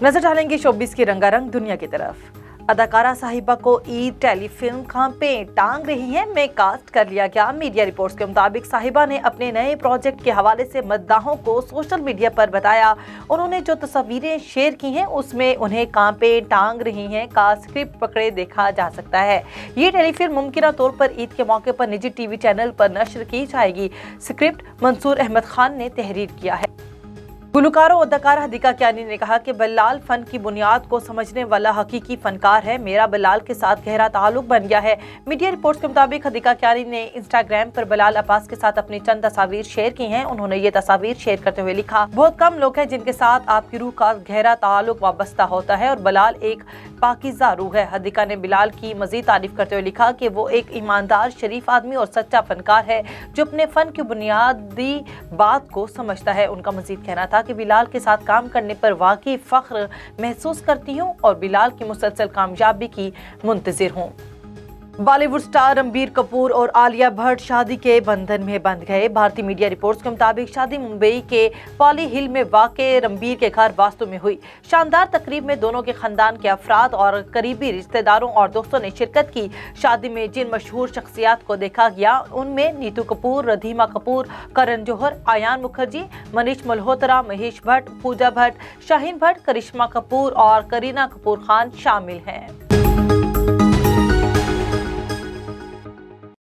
नजर डालेंगे शोबिस की रंगारंग दुनिया की तरफ। अदाकारा साहिबा को ईद टेलीफिल्म खांपे टांग रही है में कास्ट कर लिया गया। मीडिया रिपोर्ट्स के मुताबिक साहिबा ने अपने नए प्रोजेक्ट के हवाले से मद्दाहों को सोशल मीडिया पर बताया। उन्होंने जो तस्वीरें शेयर की हैं उसमें उन्हें कांपे टांग रही हैं का स्क्रिप्ट पकड़े देखा जा सकता है। ये टेलीफिल्म मुमकिन तौर पर ईद के मौके पर निजी टीवी चैनल पर नश्र की जाएगी। स्क्रिप्ट मंसूर अहमद खान ने तहरीर किया है। गुलकारा और अदाकारा हदीका कियानी ने कहा कि बल्लाल फन की बुनियाद को समझने वाला हकीकी फनकार है। मेरा बल्लाल के साथ गहरा ताल्लुक बन गया है। मीडिया रिपोर्ट्स के मुताबिक हदीका कियानी ने इंस्टाग्राम पर बल्लाल अब्बास के साथ अपनी चंद तस्वीर शेयर की हैं। उन्होंने ये तस्वीर शेयर करते हुए लिखा, बहुत कम लोग हैं जिनके साथ आपकी रूह का गहरा ताल्लुक वाबस्ता होता है और बल्लाल एक पाकीज़ा रूह है। हदीका ने बिलाल की मजीद तारीफ करते हुए लिखा कि वो एक ईमानदार, शरीफ आदमी और सच्चा फनकार है जो अपने फन की बुनियादी बात को समझता है। उनका मजीद कहना था कि बिलाल के साथ काम करने पर वाकई फख्र महसूस करती हूँ और बिलाल की मुसलसल कामयाबी की मुंतजिर हूँ। बॉलीवुड स्टार रणबीर कपूर और आलिया भट्ट शादी के बंधन में बंध गए। भारतीय मीडिया रिपोर्ट्स के मुताबिक शादी मुंबई के पॉली हिल में वाक़े रणबीर के घर वास्तु में हुई। शानदार तकरीब में दोनों के खानदान के अफराद और करीबी रिश्तेदारों और दोस्तों ने शिरकत की। शादी में जिन मशहूर शख्सियात को देखा गया उनमें नीतू कपूर, रधीमा कपूर, करण जौहर, आयान मुखर्जी, मनीष मल्होत्रा, महेश भट्ट, पूजा भट्ट, शाहीन भट्ट, करिश्मा कपूर और करीना कपूर खान शामिल हैं।